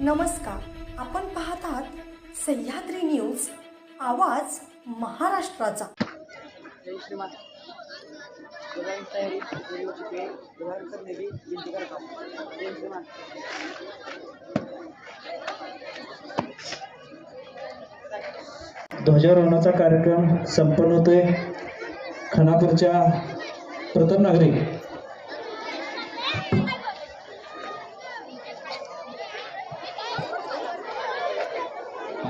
नमस्कार, आपण पाहत आहात सह्याद्री न्यूज, आवाज महाराष्ट्राचा। जय श्रीमान तयारी व्यवहार करने की विनंती करता हूँ। जय श्रीमान। ध्वजारोहणाचा कार्यक्रम संपन्न होतोय। खानापूरच्या प्रथम नागरिक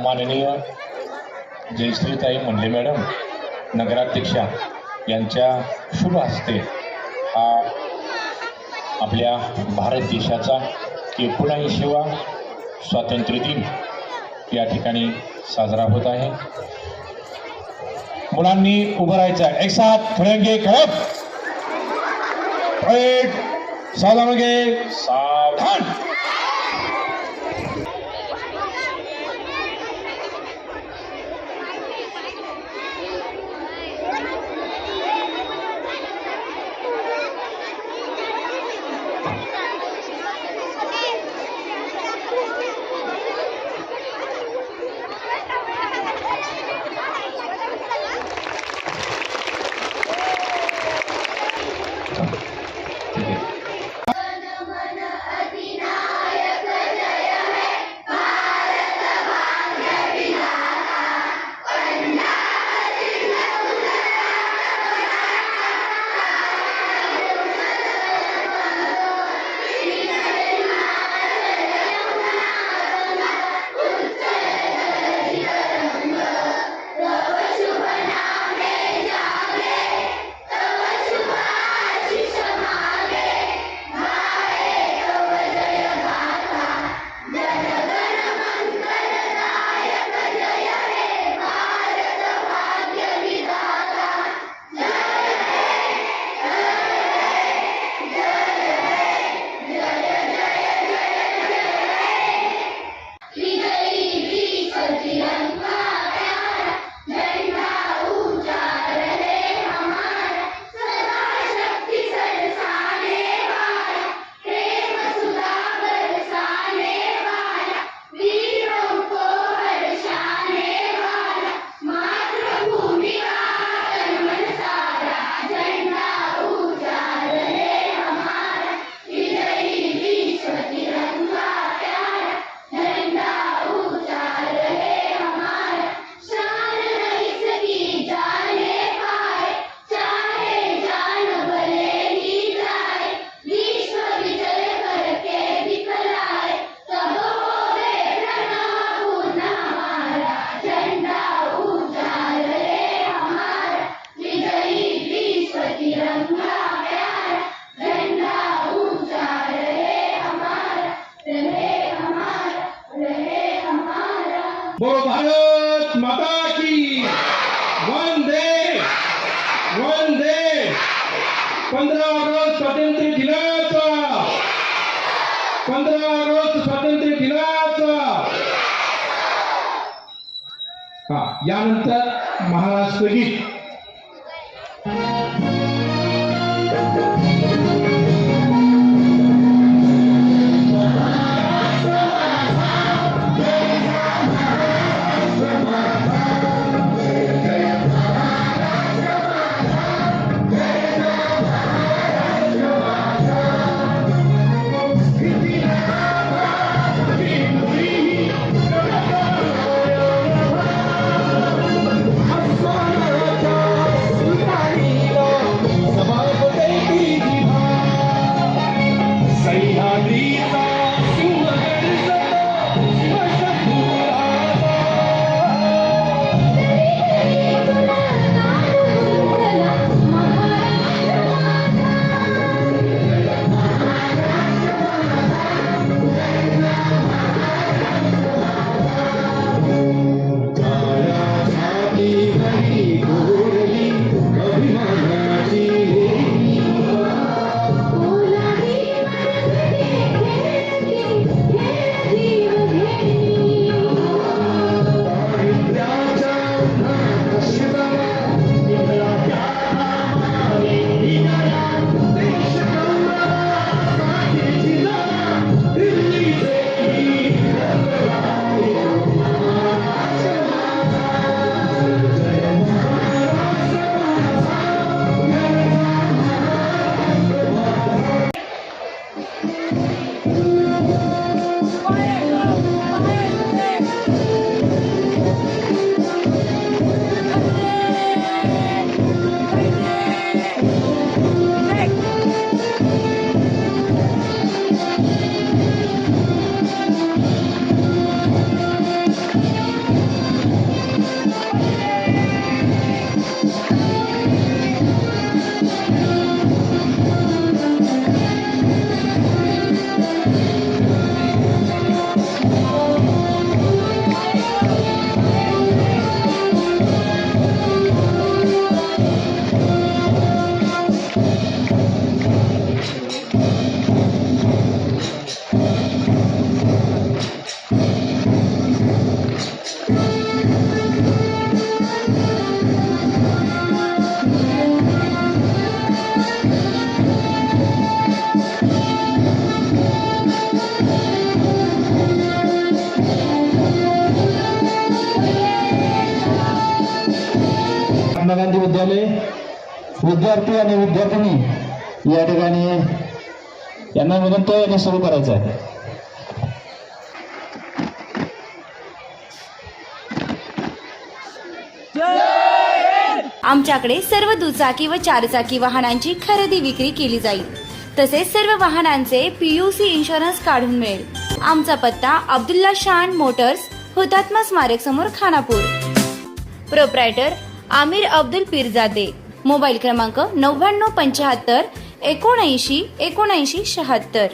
माननीय जयश्रीताई मंडले मॅडम नगराध्यक्षा यांच्या शुभ हस्ते हा आपल्या भारत देशाचा 89वा स्वातंत्र्य दिन या ठिकाणी साजरा होत आहे। मुलांनी उभं राहायचं, एक साथ खड़ेंगे खड़प सावधान होगे सावधान। बोलो भारत माता की वंदे वंदे। 15 ऑगस्ट स्वातंत्र्य दिनाचा 15 ऑगस्ट स्वातंत्र्य दिनाचा यानंतर महाराष्ट्र गीत। Let's go! गांधी विद्यालय विद्यार्थी आणि विद्यार्थिनी या ठिकाणी यांना विनंती आहे यांनी सुरू करायचं आहे. आमच्याकडे सर्व दुचाकी व चारचाकी वाहनांची खरेदी विक्री केली जाईल. तसेच सर्व वाहनांचे PUC इन्शुरन्स काढून मिळेल. आमचा पत्ता अब्दुल्ला शान मोटर्स, हुतात्मा स्मारक समोर, खानापूर. प्रोप्रायटर आमिर अब्दुल पीरजादे. मोबाईल क्रमांक 9975 79 79 76.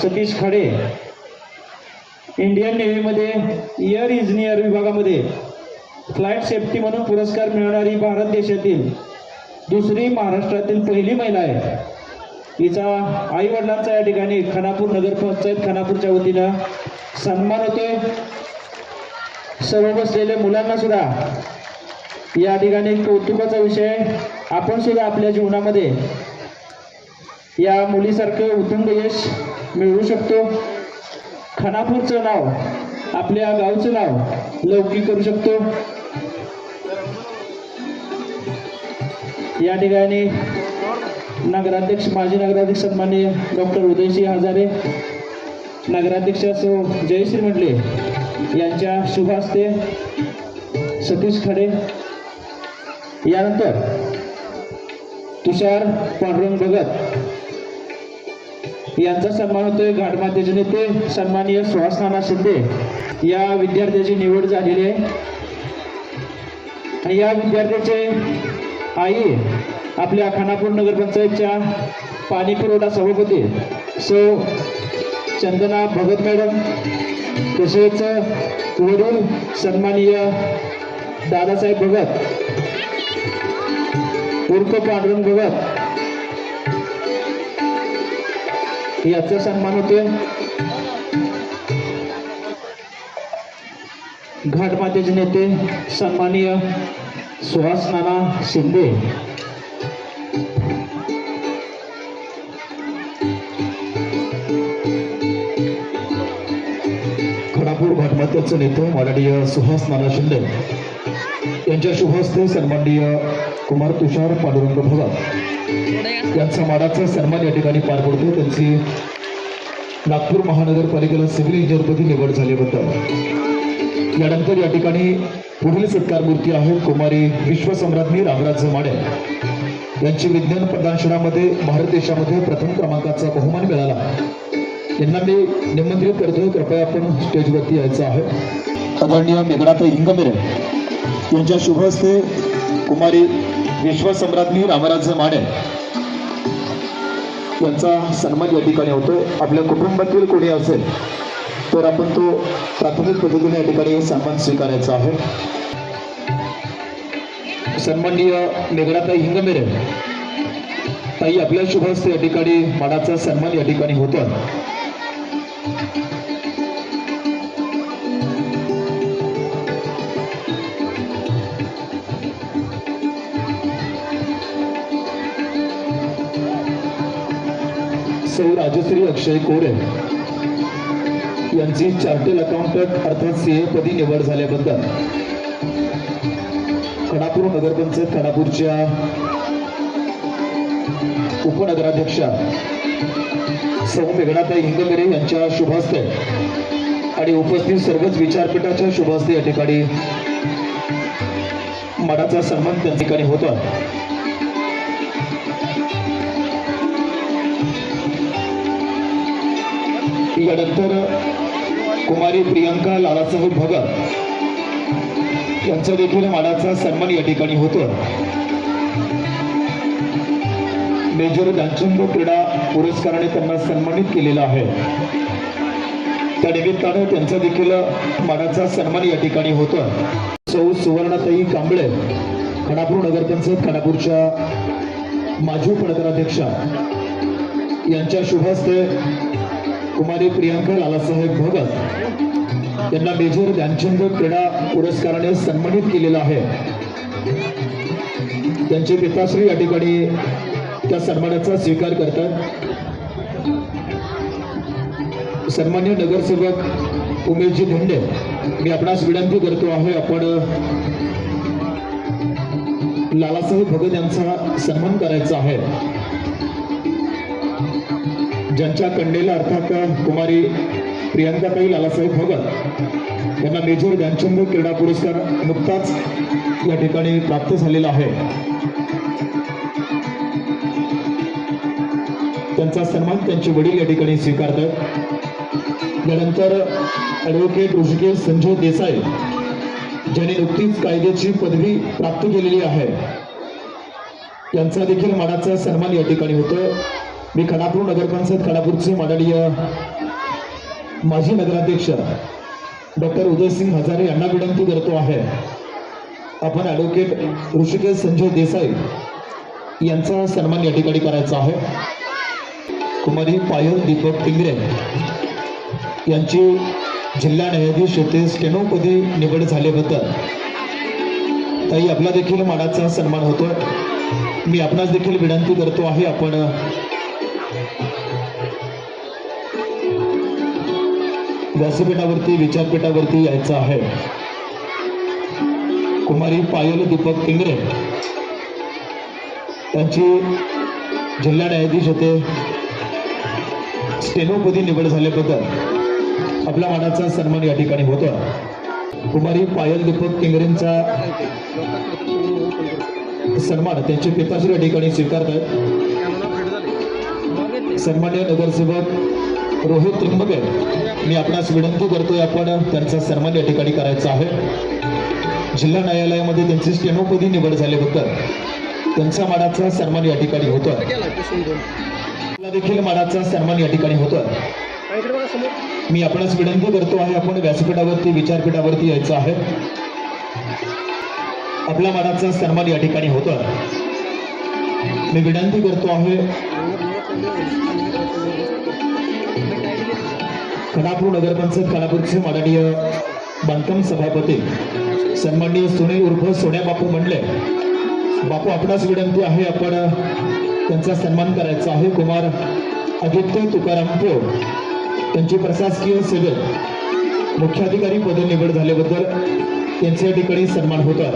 सतीश खडे इंडियन नेव्हीमध्ये एअर इंजिनियर विभागामध्ये फ्लाईट सेफ्टी म्हणून पुरस्कार मिळवणारी भारत देशातील दुसरी महाराष्ट्रातील पहिली महिला आहे. हिचा आई वडिलांचा या ठिकाणी खानापूर नगरपंचायत खानापूरच्या वतीनं सन्मान होतोय. सर्व बसलेल्या मुलांना सुद्धा या ठिकाणी कौतुकाचा विषय. आपण सुद्धा आपल्या जीवनामध्ये या मुलीसारखं उत्तुंग यश मिळवू शकतो. खानापूरचं नाव, आपल्या गावचं नाव लौकिक करू शकतो. या ठिकाणी नगराध्यक्ष, माजी नगराध्यक्ष सन्माननीय डॉक्टर उदयसिंह हजारे, नगराध्यक्ष सौ जयश्री मंडले यांच्या शुभ हस्ते सतीश खडे, यानंतर तुषार पांडुरंग भगत यांचा सन्मान होतोय. घाटमातेचे नेते सन्माननीय सुहास नाना शिंदे या विद्यार्थ्याची निवड झालेली आहे. या विद्यार्थ्याचे आई आपल्या खानापूर नगरपंचायतच्या पाणी पुरवठा सभापती सौ चंदना भगत मॅडम, तसेच वडील सन्माननीय दादासाहेब भगत उर्फ पांडुरंग भगत याचा सन्मान होतोय. घाटमातेचे नेते सन्माननीय सुहास नाना शिंदे, खानापूर घाटमातेचे नेते माननीय सुहास नाना शिंदे यांच्या शुभ हस्ते सन्माननीय कुमार तुषार पांडुरंग भगत यांचा मानाचा सन्मान या ठिकाणी पार पडतो. त्यांची नागपूर महानगरपालिकेला सिव्हिल इंजिनियरपदी निवड झाल्याबद्दल यानंतर या ठिकाणी पुढील सत्कार मूर्ती आहे कुमारी विश्वसम्राज्ञी रामराज्य माडे यांची विज्ञान प्रदानशनामध्ये भारत देशामध्ये प्रथम क्रमांकाचा बहुमान मिळाला. यांना मी निमंत्रित करतोय, कृपया आपण स्टेजवरती यायचं आहे. आदरणीय मेघनाताई हिंगमिरे यांच्या शुभ हस्ते कुमारी विश्वसम्राज्ञी रामराज्य माडे यांचा सन्मान या ठिकाणी होतो. आपल्या कुटुंबातील कोणी असेल तर आपण तो प्राथमिक पद्धतीने या ठिकाणी सन्मान स्वीकारायचा आहे. सन्माननीय मेघनाताई हिंगमिरे ताई, आपल्या शुभ हस्ते या ठिकाणी मानाचा सन्मान या ठिकाणी होतो. सौ राजश्री अक्षय कोरे यांची चार्टर्ड अकाउंटंट अर्थात सीए पदी निवड झाल्याबद्दल खडापूर नगरपंचायत खडापूरच्या उपनगराध्यक्षा सौ मेघनाताई हिंगमिरे यांच्या शुभहस्ते आणि उपस्थित सर्वच विचारपीठाच्या शुभहस्ते या ठिकाणी मानाचा सन्मान त्या ठिकाणी होतो. यानंतर कुमारी प्रियंका लालासाहेब भगत यांचा देखील मानाचा सन्मान या ठिकाणी होतो. मेजर ध्यानचंद क्रीडा पुरस्काराने त्यांना सन्मानित केलेला आहे. त्या निमित्तानं त्यांचा देखील मानाचा सन्मान या ठिकाणी होतो. सौ सुवर्णाताई कांबळे खडापूर नगरपंचायत खडापूरच्या माजी उपनगराध्यक्षा यांच्या शुभहस्ते कुमारी प्रियंका लालासाहेब भगत यांना मेजर ध्यानचंद क्रीडा पुरस्काराने सन्मानित केलेलं आहे. त्यांचे पिताश्री या ठिकाणी त्या सन्मानाचा स्वीकार करतात. सन्मान्य नगरसेवक उमेशजी धोंडे, मी आपणास विनंती करतो आहे आपण लालासाहेब भगत यांचा सन्मान करायचा आहे. ज्यांच्या कन्येला अर्थात कुमारी प्रियंकाताई लालासाहेब भगत यांना मेजर ध्यानचंद क्रीडा पुरस्कार नुकताच या ठिकाणी प्राप्त झालेला आहे. त्यांचा सन्मान त्यांचे वडील या ठिकाणी स्वीकारतात. यानंतर ॲडव्होकेट ऋषिकेश संजय देसाई ज्यांनी नुकतीच कायद्याची पदवी प्राप्त केलेली आहे, यांचा देखील मानाचा सन्मान या ठिकाणी होतो. मी खडापूर नगरपंचायत खडापूरचे माननीय माजी नगराध्यक्ष डॉक्टर उदयसिंग हजारे यांना विनंती करतो आहे आपण ॲडव्होकेट ऋषिकेश संजय देसाई यांचा सन्मान या ठिकाणी करायचा आहे. कुमारी पायल दीपक टिंगरे यांची जिल्हा न्यायाधीश होते स्टेनोपदी निवड झाल्याबद्दल ताई आपला देखील मानाचा सन्मान होतो. मी आपणास देखील विनंती करतो आहे आपण व्यासपीठावरती विचारपीठावरती यायचं आहे. कुमारी पायल दीपक टिंगरे यांची जिल्हा न्यायाधीश होते स्टेनोपदी निवड झाल्याबद्दल आपल्या मानाचा सन्मान या ठिकाणी होतो. कुमारी पायल दीपक टिंगरेंचा सन्मान त्यांचे पिताश्री या ठिकाणी स्वीकारतात. सन्मान्य नगरसेवक रोहित त्रिंबके, मी आपणास विनंती करतोय आपण त्यांचा सन्मान या ठिकाणी करायचा आहे. जिल्हा न्यायालयामध्ये त्यांची स्टेनोपदी निवड झाल्याबद्दल त्यांचा मानाचा सन्मान या ठिकाणी होतो. देखील मानाचा सन्मान या ठिकाणी होतो. मी आपणास विनंती करतो आहे आपण व्यासपीठावरती विचारपीठावरती यायचं आहे. आपला मानाचा सन्मान या ठिकाणी होतो. मी विनंती करतो आहे खडापूर नगरपंचायत खडापूरचे माननीय बांधकाम सभापती सन्माननीय सुनील उर्फ सोन्या बापू मंडले बापू, आपणास विनंती आहे आपण त्यांचा सन्मान करायचा आहे. कुमार आदित्य तुकाराम पोळ त्यांची प्रशासकीय सेवेत मुख्याधिकारी पद निवड झाल्याबद्दल त्यांच्या ठिकाणी सन्मान होता.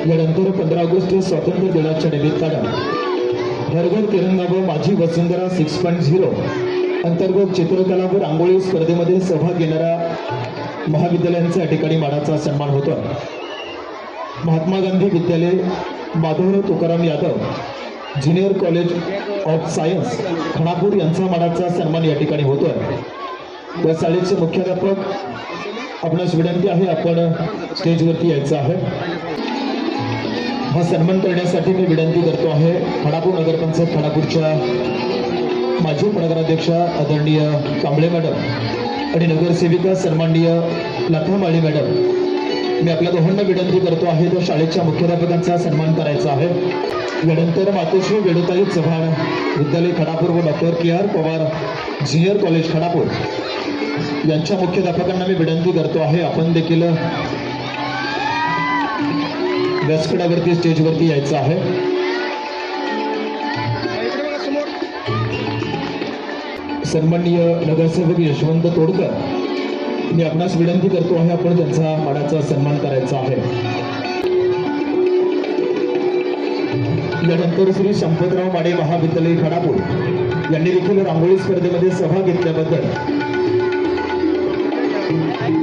यानंतर 15 ऑगस्ट स्वातंत्र्य दिनाच्या निमित्तानं घर घर तिरंगा व माझी वसुंधरा 6.0 अंतर्गत चित्रकला व रांगोळी स्पर्धेमध्ये सहभाग घेणाऱ्या महाविद्यालयांचा या ठिकाणी मानाचा सन्मान होतो. महात्मा गांधी विद्यालय Madhavrao Tukaram Yadav junior college of science Khadapur यांचा मानाचा सन्मान या ठिकाणी होतो. या शाळेचे मुख्याध्यापक आपणास विनंती आहे आपण स्टेजवरती यायचं आहे. हा सन्मान करण्यासाठी मी विनंती करतो आहे खडापूर नगरपंचायत खडापूरच्या माजी उपनगराध्यक्षा आदरणीय कांबळे मॅडम आणि नगरसेविका सन्माननीय लता माळी मॅडम, मी आपल्या दोघांना विनंती करतो आहे तर शाळेच्या मुख्याध्यापकांचा सन्मान करायचा आहे. यानंतर मातोश्री वेणुताई चव्हाण विद्यालय खडापूर व doctor K R Pawar junior college Khanapur यांच्या मुख्याध्यापकांना मी विनंती करतो आहे, आपण देखील व्यासपीठावरती स्टेजवरती यायचं आहे. सन्माननीय नगरसेवक यशवंत तोडकर, मी आपणास विनंती करतो आहे, आपण त्यांचा मानाचा सन्मान करायचा आहे. यानंतर श्री संपतराव माडे महाविद्यालय खानापूर यांनी देखील रांगोळी स्पर्धेमध्ये सहभाग घेतल्याबद्दल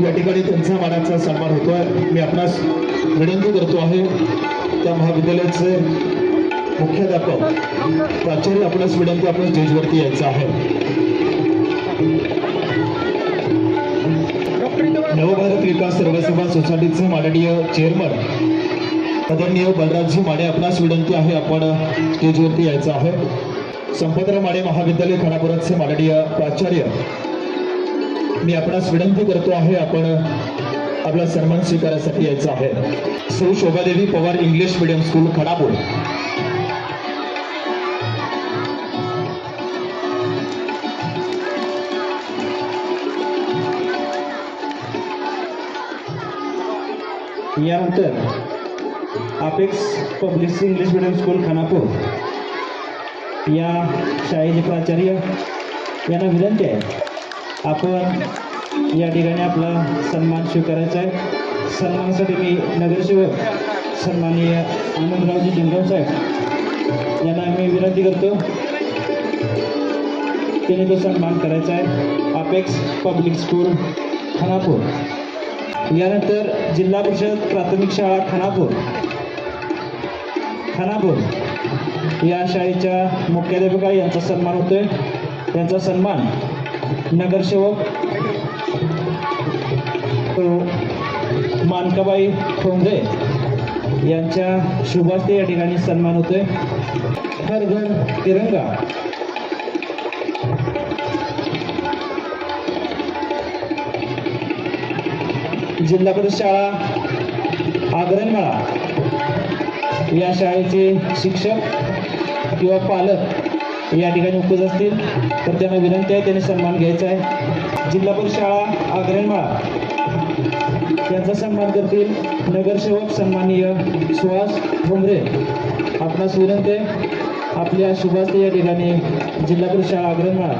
या ठिकाणी त्यांचा मानाचा सन्मान होतोय. मी आपणास विनंती करतो आहे, त्या महाविद्यालयाचे मुख्याध्यापक प्राचार्य, आपणास विनंती, आपण स्टेजवरती यायचं आहे. नवभारत विकास सर्वसभा सोसायटीचे माननीय चेअरमन आदरणीय बलराजजी माडे, आपणास विनंती आहे, आपण स्टेजवरती यायचं आहे. संपतराव माडे महाविद्यालय खानापुराचे माननीय प्राचार्य, मी आपणास विनंती करतो आहे, आपण आपला सन्मान स्वीकारण्यासाठी यायचं आहे. Sau Shobhadevi Pawar English medium school Khanapur. यानंतर apex public English medium school Khanapur या शाळेचे प्राचार्य यांना विनंती आहे, आपण या ठिकाणी आपला सन्मान स्वीकारायचा आहे. सन्मानासाठी मी नगरसेवक सन्माननीय आनंदरावजी जिंगाव साहेब यांना मी विनंती करतो, त्यांनी तो सन्मान करायचा आहे. Apex public school Khanapur. यानंतर जिल्हा परिषद प्राथमिक शाळा खानापूर या शाळेच्या मुख्याध्यापिका यांचा सन्मान होतोय. त्यांचा सन्मान नगरसेवक मानकाबाई ठोंबरे यांच्या शुभ हस्ते या ठिकाणी सन्मान होतोय. हर घर तिरंगा जिल्हा परिषद शाळा आग्रणमाळा या शाळेचे शिक्षक किंवा पालक या ठिकाणी उपस्थित असतील तर त्यांना विनंती आहे, त्यांनी सन्मान घ्यायचा आहे. जिल्हा परिषद शाळा आग्रणमाळा यांचा सन्मान करतील नगरसेवक सन्माननीय सुहास ठोंबरे. आपणास विनंती आहे, आपल्या शुभ हस्ते या ठिकाणी जिल्हा परिषद शाळा आग्रणमाळा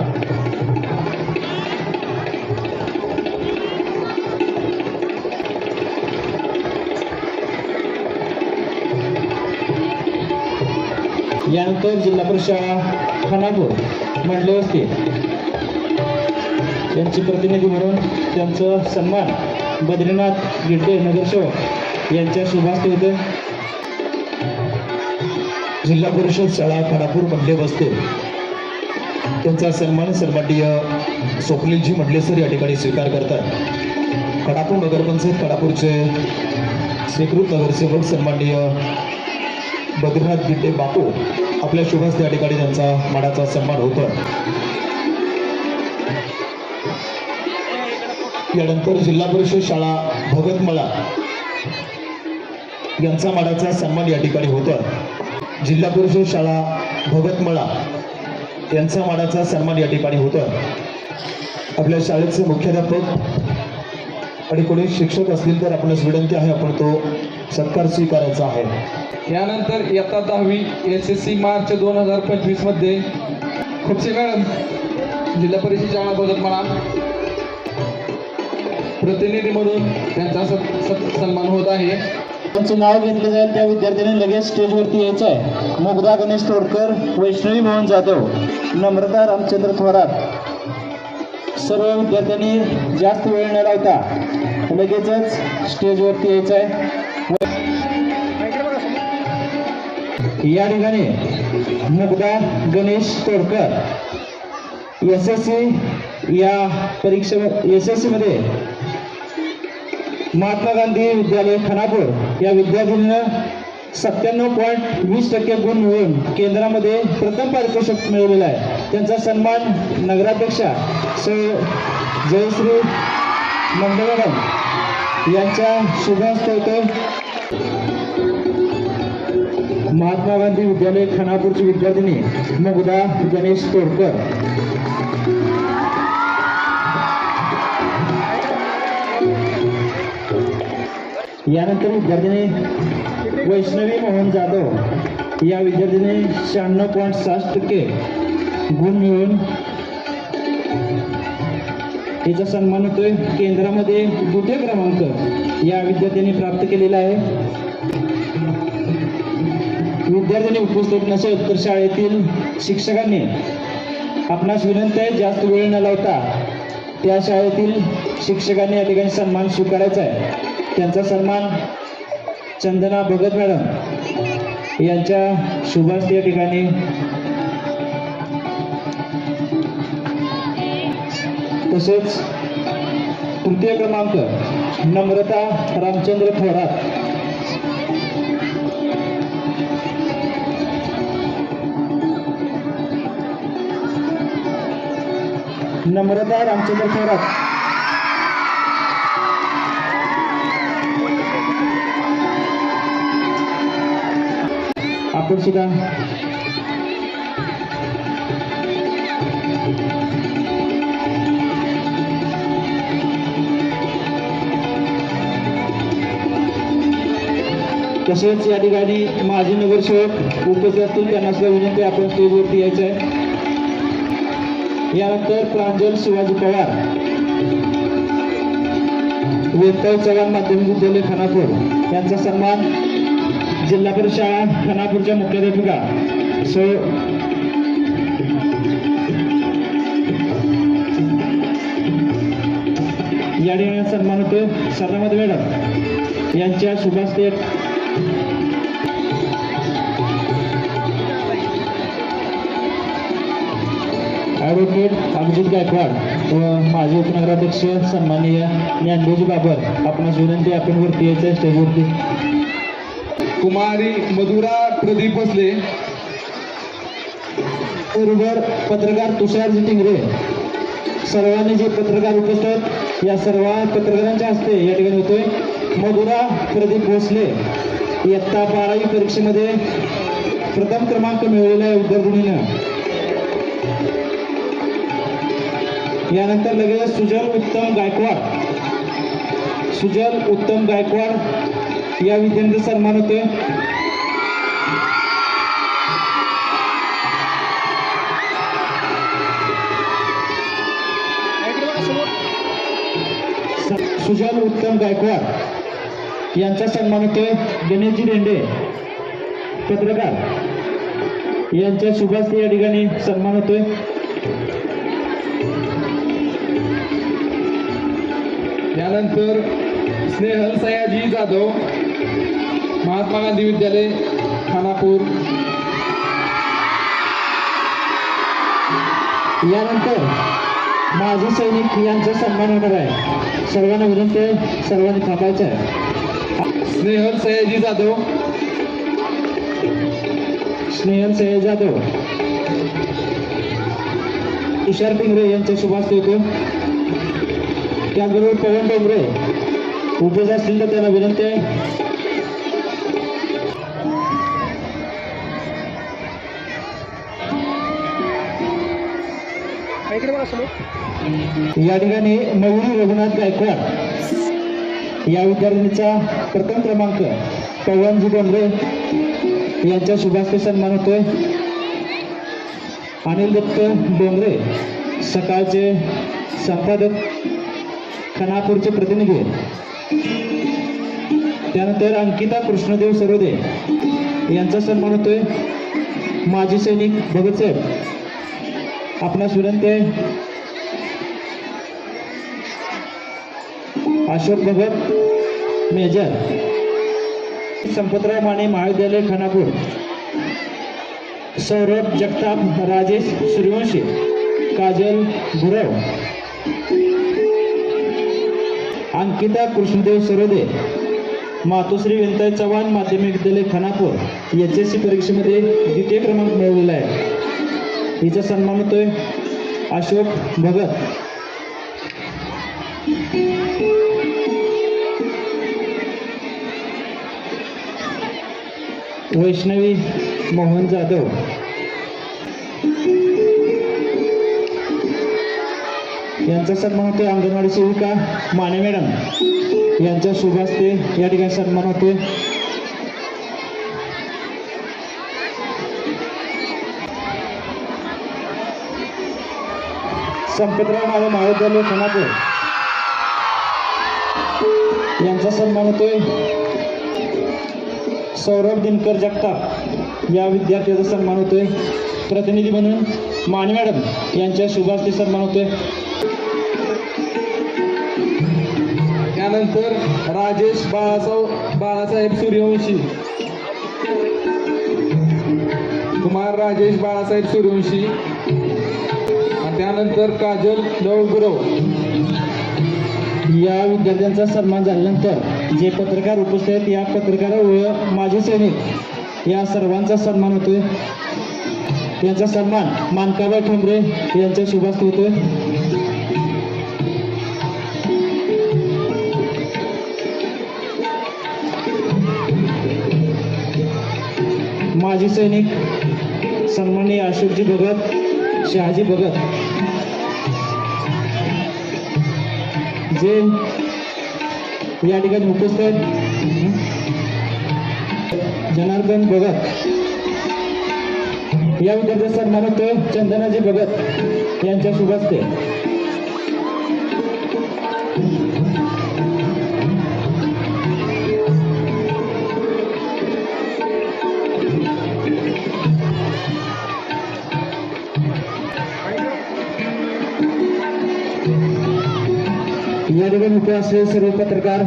यानंतर जिल्हा परिषद शाळा खानापूर मंडले वस्ती यांची प्रतिनिधी म्हणून त्यांचं सन्मान बद्रीनाथ गिड्डे नगरसेवक यांच्या शुभ हस्ते होते. जिल्हा परिषद शाळा खानापूर मंडले वस्ती त्यांचा सन्मान सन्माननीय स्वप्नीलजी मंडले सर या ठिकाणी स्वीकार करतात. खानापूर नगरपंचायत खानापूरचे स्वीकृत नगरसेवक सन्माननीय बद्रीनाथ गिड्डे बापू, आपल्या शुभ हस्ते या ठिकाणी त्यांचा मानाचा सन्मान होतो. यानंतर जिल्हा परिषद शाळा भगतमळा यांचा मानाचा सन्मान या ठिकाणी होतो. जिल्हा परिषद शाळा भगतमळा यांचा मानाचा सन्मान या ठिकाणी होतो. आपल्या शाळेचे मुख्याध्यापक आणि कोणी शिक्षक असतील तर आपणास विनंती आहे, आपण तो सत्कार स्वीकारायचा आहे. यानंतर इयत्ता 10वी SSC मार्च 2025 मध्ये खुपसे मॅडम जिल्हा परिषद शाळा भगतमळा प्रतिनिधी म्हणून त्यांचा सन्मान होत आहे. त्यांचं नाव घेतलं जाईल त्या विद्यार्थ्यांनी लगेच स्टेजवरती यायचं आहे. मुग्धा गणेश तोडकर, वैष्णवी मोहन जाधव, नम्रता रामचंद्र थोरात. सर्व विद्यार्थ्यांनी जास्त वेळ न लावता लगेचच स्टेजवरती यायचं आहे. या ठिकाणी मुग्धा गणेश तोडकर SSC या परीक्षे SSC मध्ये महात्मा गांधी विद्यालय खानापूर या विद्यार्थिनीनं 97.20% गुण मिळवून केंद्रामध्ये प्रथम पारितोषिक मिळवलेलं आहे. त्यांचा सन्मान नगराध्यक्षा जयश्री मंडे मॅडम यांच्या शुभ हस्ते होतो. महात्मा गांधी विद्यालय खानापूरची विद्यार्थिनी मुग्धा गणेश तोडकर. यानंतर विद्यार्थिनी वैष्णवी मोहन जाधव या विद्यार्थिनी 96.60% गुण मिळवून तिचा सन्मान होतोय. केंद्रामध्ये द्वितीय क्रमांक या विद्यार्थ्यांनी प्राप्त केलेला आहे. विद्यार्थ्यांनी उपस्थित नसेल तर शाळेतील शिक्षकांनी आपणास विनंती आहे, जास्त वेळ न लावता त्या शाळेतील शिक्षकांनी या ठिकाणी सन्मान स्वीकारायचा आहे. त्यांचा सन्मान चंदना भगत मॅडम यांच्या शुभास्ते या ठिकाणी तसेच तृतीय क्रमांक नम्रता रामचंद्र थोरात नम्रता रामचंद्र थोरात आपण सुद्धा तसेच या ठिकाणी माजी नगरसेवक उपस्थित असतील, त्यांना सुद्धा विनंती आपण स्टेजवरती यायचं आहे. यानंतर प्रांजल शिवाजी पवार वेताळ चव्हाण माध्यमिक विद्यालय खानापूर यांचा सन्मान जिल्हा परिषद शाळा खानापूरच्या मुख्याध्यापिका या ठिकाणी सन्मान होतो. सरनामती मॅडम यांच्या शुभास्ते ॲडव्होकेट अभिजित गायकवाड व माजी उपनगराध्यक्ष सन्माननीय ज्ञानदेवजी बाबर आपणास विनंती आपण वरती यायचं स्टेजवरती. कुमारी मधुरा प्रदीप भोसले, बरोबर पत्रकार तुषारजी टिंगरे. सर्वांनी जे पत्रकार उपस्थित या सर्व पत्रकारांच्या हस्ते या ठिकाणी होतोय. मधुरा प्रदीप भोसले इयत्ता 12वी परीक्षेमध्ये प्रथम क्रमांक मिळवलेला आहे विद्यार्थिनीनं. यानंतर लगेच सुजल उत्तम गायकवाड या विद्यार्थ्यांचा सन्मान होतोय. सुजल उत्तम गायकवाड यांचा सन्मान होतोय. गणेशजी डेंडे पत्रकार यांच्या शुभास्ते या ठिकाणी सन्मान होतोय. यानंतर स्नेहल सयाजी जाधव महात्मा गांधी विद्यालय खानापूर. यानंतर माजी सैनिक यांचा सन्मान होणार आहे. सर्वांना विनंती आहे, सर्वांनी थांबायचं आहे. स्नेहल सयाजी जाधव, तुषार टिंगरे यांच्या शुभास्ते होतो. त्याचबरोबर पवन डोंगरे उपस्थित असतील तर त्यांना विनंती आहे. या ठिकाणी मयुरी रघुनाथ गायकवाड या विद्यार्थिनीचा प्रथम क्रमांक पवनजी डोंगरे यांच्या शुभास्ते सन्मान होतोय. अनिल दत्त डोंगरे सकाळचे संपादक खानापूरचे प्रतिनिधी. त्यानंतर अंकिता कृष्णदेव सरोदे यांचा सन्मान होतोय. माजी सैनिक भगतसाहेब आपणास विनंती आहे. अशोक भगत मेजर, संपतराव माने महाविद्यालय खानापूर. सौरभ जगताप, राजेश सूर्यवंशी, काजल गुरव, अंकिता कृष्णदेव सरोदे, मातोश्री वेंताई चव्हाण माध्यमिक विद्यालय खानापूर HSC परीक्षेमध्ये द्वितीय क्रमांक मिळवलेला आहे. हिचा सन्मान होतोय. अशोक भगत. वैष्णवी मोहन जाधव. यांचा सन्मान होतोय. अंगणवाडी सेविका माने मॅडम यांच्या शुभ हस्ते या ठिकाणी सन्मान होतोय. संपतराव माळे महाविद्यालय खानापूर यांचा सन्मान होतोय. सौरभ दिनकर जगताप या विद्यार्थ्याचा सन्मान होतोय. प्रतिनिधी म्हणून माने मॅडम यांच्या शुभ हस्ते सन्मान होतोय. त्यानंतर राजेश बाळासाहेब सूर्यवंशी, कुमार राजेश बाळासाहेब सूर्यवंशी. आणि त्यानंतर काजल लवगुरव या विद्यार्थ्यांचा सन्मान झाल्यानंतर जे पत्रकार उपस्थित आहेत या पत्रकार व माजी सैनिक या सर्वांचा सन्मान होतोय. यांचा सन्मान मानकाबाई ठोंबरे यांच्या शुभ हस्ते होतोय. माजी सैनिक सन्माननीय अशोकजी भगत, शहाजी भगत जे या ठिकाणी उपस्थित आहेत. जनार्दन भगत या विद्यार्थ्याचा सन्मान होतोय. चंदनाजी भगत यांच्या शुभ हस्ते. या ठिकाणी उभे असलेले सर्व पत्रकार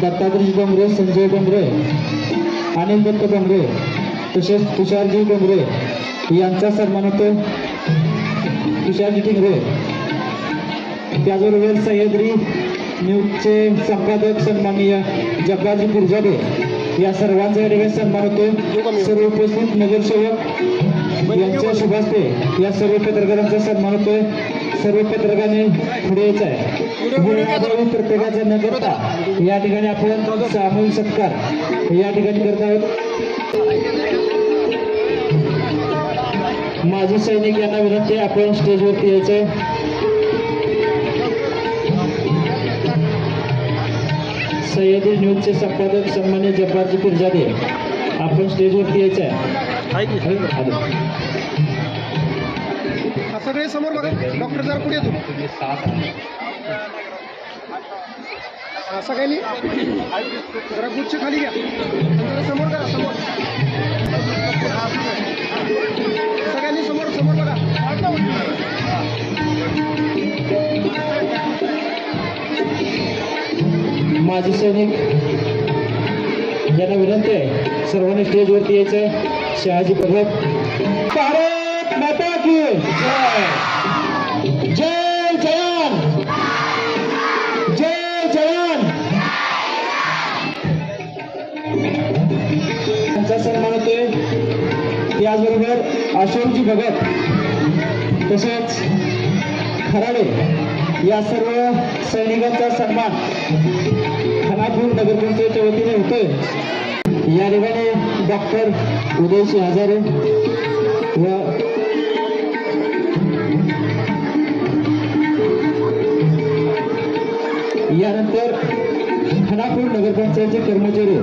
दत्तात्रय डोंगरे, संजय डोंगरे, अनिल दत्त डोंगरे तसेच तुषारजी डोंगरे यांचा सन्मान होतो. तुषारजी डोंगरे त्याचबरोबर सह्याद्री न्यूजचे संपादक सन्माननीय जब्बारजी पिरजादे या सर्वांचा या ठिकाणी सन्मान होतो. सर्व उपस्थित नगरसेवक यांच्या शुभ हस्ते या सर्व पत्रकारांचा सन्मान होतोय. सर्व पत्रकारांनी पुढे यायचं आहे. प्रत्येकाचा न करता या ठिकाणी आपण सामूहिक सत्कार या ठिकाणी करत आहोत. माजी सैनिक यांना विनंती आहे आपण स्टेजवरती यायचंय. सह्याद्री न्यूजचे संपादक सन्मान्य जब्बारजी पिरजादे आपण स्टेजवरती यायचं आहे. सगळे समोर बघा. डॉक्टर जरा पुढे येतो. सगळ्यांनी जरा गुच्छ खाली घ्या. जरा समोर करा. समोर सगळ्यांनी समोर बघा. माजी सैनिक यांना विनंती आहे सर्वांनी स्टेजवरती यायचंय. शहाजी भगत. भारत माता की जय. जय जवान, जय जवान. त्यांचा सन्मान होतोय. त्याचबरोबर अशोकजी भगत तसेच खराडे या सर्व सैनिकांचा सन्मान खानापूर नगरपंचायतच्या वतीने होतोय. या ठिकाणी डॉक्टर उदयसिंह हजारे व यानंतर खानापूर नगरपंचायतचे कर्मचारी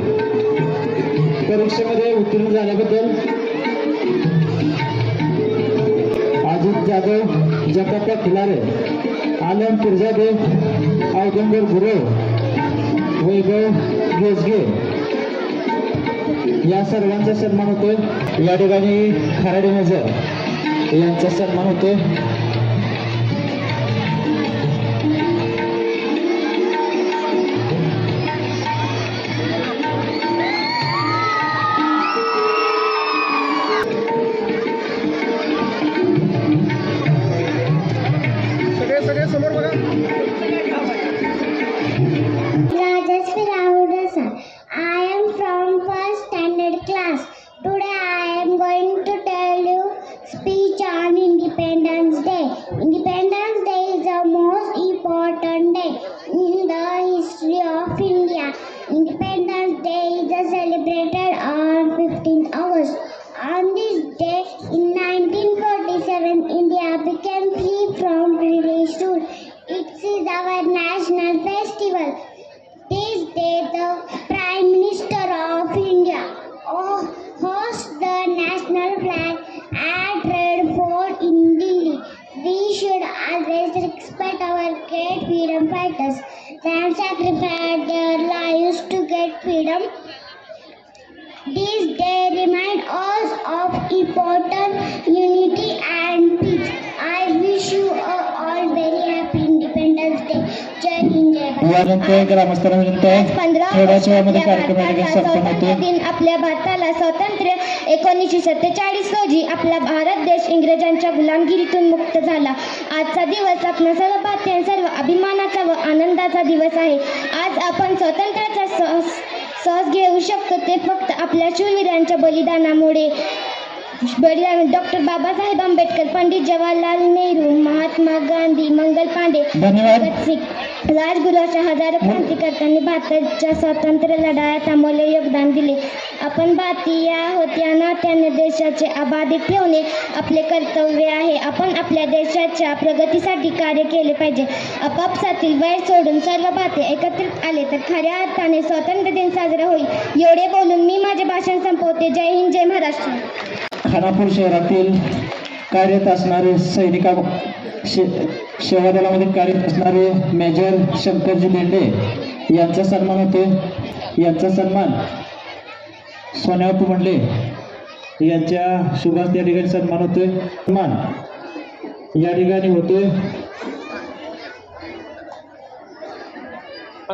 परीक्षेमध्ये उत्तीर्ण झाल्याबद्दल अजित जाधव, जकाप्पा खिलारे, आलम पिरजादे, औदंबर गुरव, वैभव गेसगे या सर्वांचा सन्मान होतोय. या ठिकाणी खराडे नजर यांचा सन्मान होतोय. सगळे समोर बघा. Rajasvi Rahudasa. I am from first standard class. Today I am going to tell you speech on Independence Day. Independence Day is the most important day in the history of India. Independence Day is celebrated on 15th August. On this day in 1947, India became free from were great freedom fighters. They have sacrificed their lives to get freedom. This day remind us of important unity and peace. I wish you all very happy Independence Day. जय हिंद जय भारत. यानंतर ग्रामस्थांविरुद्ध थोड्याच वेळामध्ये कार्यक्रम या ठिकाणी संपन्न होतो. दिन आपल्या भारताला स्वातंत्र्य 1947 रोजी आपला भारत देश इंग्रजांच्या गुलामगिरीतून मुक्त झाला. आजचा दिवस आपल्या सर्व भारतीयांचा सर्व अभिमानाचा व आनंदाचा दिवस आहे. आज आपण स्वातंत्र्याचा सहज घेऊ शकतो ते फक्त आपल्या शूरवीरांच्या बलिदानामुळे. डॉक्टर बाबासाहेब आंबेडकर, पंडित जवाहरलाल नेहरू, महात्मा गांधी, मंगल पांडे, धन्यवाद. भगत सिंग, राजगुरू अशा हजारो क्रांतिकारकांनी भारताच्या स्वातंत्र्य लढ्यात अमूल्य योगदान दिले. आपण भारतीय आहोत या नात्याने देशाचे अबाधित ठेवणे आपले कर्तव्य आहे. आपण आपल्या देशाच्या प्रगतीसाठी कार्य केले पाहिजे. आपापसातील वैर सोडून सर्व भारतीय एकत्रित आले तर खऱ्या अर्थाने स्वातंत्र्य दिन साजरा होईल. एवढे बोलून मी माझे भाषण संपवते. जय हिंद जय महाराष्ट्र. खानापूर शहरातील कार्यरत असणारे सैनिका सेवा दलामध्ये कार्यरत असणारे मेजर शंकरजी लेंडे यांचा सन्मान होतो. यांचा सन्मान सोन्याबापू मंडले यांच्या शुभास या ठिकाणी सन्मान होतोय. सन्मान या ठिकाणी होतोय.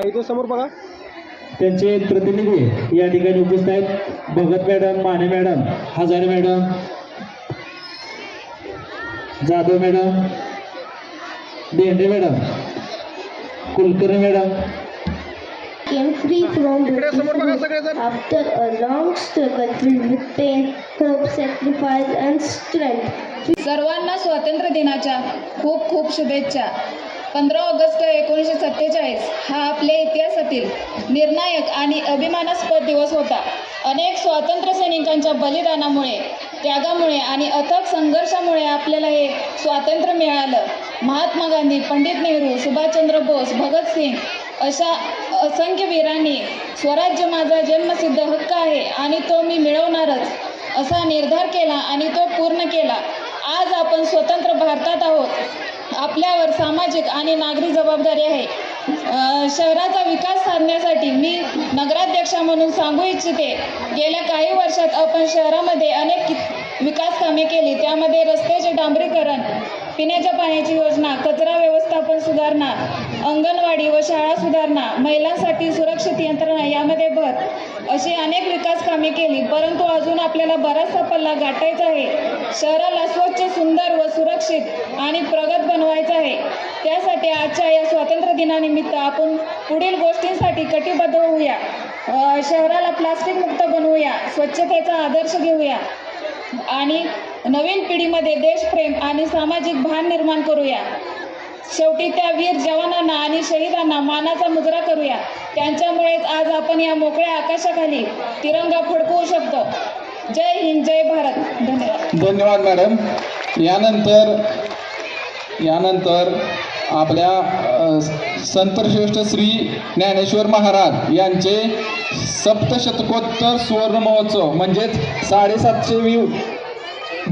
इथे समोर बघा. त्यांचे प्रतिनिधी या ठिकाणी उपस्थित आहेत. Bhagat madam, Mane madam, Hazare madam, Jadhav madam, Dende madam, Kulkarni madam. Came free from इकडे समोर बघा सगळेजण. after a long struggle filled with pain, hope, sacrifice and strength. सर्वांना स्वातंत्र्य दिनाच्या खूप खूप शुभेच्छा. 15 ऑगस्ट 1947 हा आपल्या इतिहासातील निर्णायक आणि अभिमानास्पद दिवस होता. अनेक स्वातंत्र्य सैनिकांच्या बलिदानामुळे, त्यागामुळे आणि अथक संघर्षामुळे आपल्याला हे स्वातंत्र्य मिळालं. महात्मा गांधी, पंडित नेहरू, सुभाषचंद्र बोस, भगत सिंग अशा असंख्य वीरांनी स्वराज्य माझा जन्मसिद्ध हक्क आहे आणि तो मी मिळवणारच असा निर्धार केला आणि तो पूर्ण केला. आज आपण स्वतंत्र भारतात आहोत. आपल्यावर सामाजिक आणि नागरिक जबाबदारी आहे. शहराचा विकास साधण्यासाठी मी नगराध्यक्षा म्हणून सांगू इच्छिते, गेल्या काही वर्षात आपण शहरामध्ये अनेक विकास कामे केली. त्यामध्ये रस्त्याचे डांबरीकरण, पिण्याच्या पाण्याची योजना, कचरा व्यवस्थापन सुधारणा, अंगणवाडी व शाळा सुधारणा, महिलांसाठी सुरक्षित यंत्रणा यामध्ये भर अशी अनेक विकास कामे केली. परंतु अजून आपल्याला बराचसा पल्ला गाठायचा आहे. शहराला स्वच्छ, सुंदर व सुरक्षित आणि प्रगत बनवायचं आहे. त्यासाठी आजच्या या स्वातंत्र्य दिनानिमित्त आपण पुढील गोष्टींसाठी कटिबद्ध होऊया. शहराला प्लास्टिक मुक्त बनवूया, स्वच्छतेचा आदर्श घेऊया आणि नवीन पिढीमध्ये देशप्रेम आणि सामाजिक भान निर्माण करूया. शेवटी त्या वीर जवानांना आणि शहीदांना मानाचा मुजरा करूया. त्यांच्यामुळेच आज आपण या मोकळ्या आकाशाखाली तिरंगा फडकवू शकतो. जय हिंद जय भारत. धन्यवाद. धन्यवाद मॅडम. यानंतर आपल्या संतश्रेष्ठ श्री ज्ञानेश्वर महाराज यांचे सप्तशतकोत्तर सुवर्ण महोत्सव म्हणजेच 750वी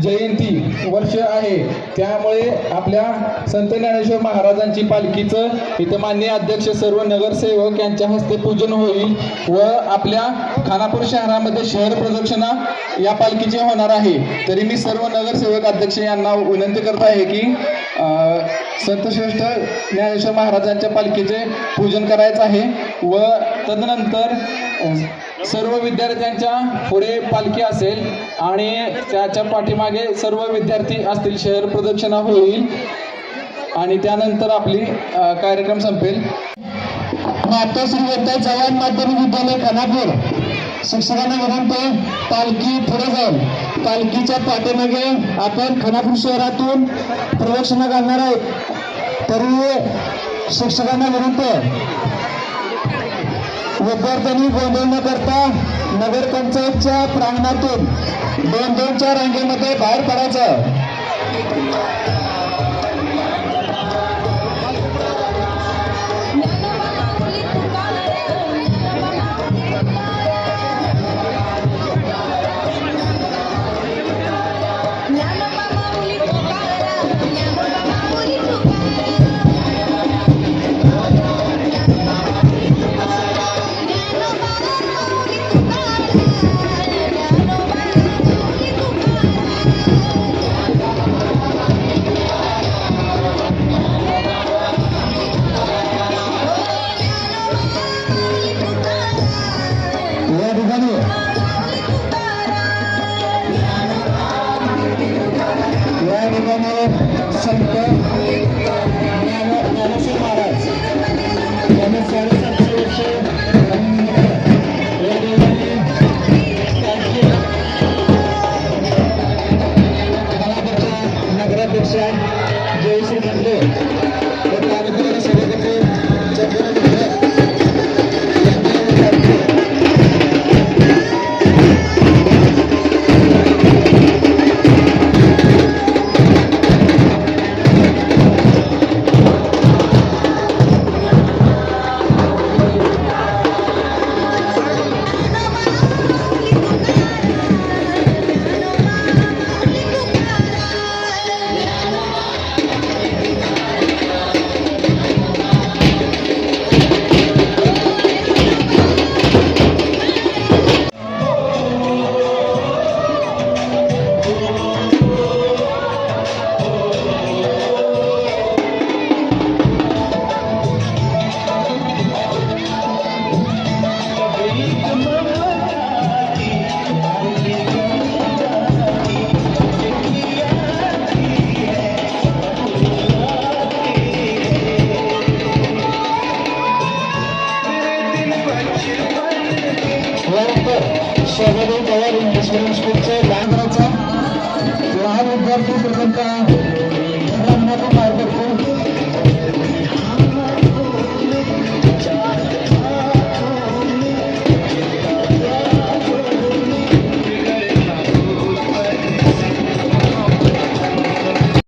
जयंती वर्ष आहे. त्यामुळे आपल्या संत ज्ञानेश्वर महाराजांची पालखीचं इथं माननीय अध्यक्ष सर्व नगरसेवक यांच्या हस्ते पूजन होईल व आपल्या खानापूर शहरामध्ये शहर प्रदक्षिणा या पालखीची होणार आहे. तरी मी सर्व नगरसेवक अध्यक्ष यांना विनंती करत आहे की संतश्रेष्ठ ज्ञानेश्वर महाराजांच्या पालखीचे पूजन करायचं आहे व तदनंतर सर्व विद्यार्थ्यांच्या पुढे पालखी असेल आणि त्याच्या पाठीमागे सर्व विद्यार्थी असतील. शहर प्रदक्षिणा होईल आणि त्यानंतर आपली कार्यक्रम संपेल. मातोश्री येथे जवान माध्यमिक विद्यालय खानापूर शिक्षकांना विनंती, पालखी पुढे जाईल. पालखीच्या पाठीमागे आपण खानापूर शहरातून प्रदक्षिणा घालणार आहोत. तरी शिक्षकांना विनंती, विद्यार्थ्यांनी गोंधळ न करता नगरपंचायतच्या प्रांगणातून 2-2च्या रांगेमध्ये बाहेर पडायचं.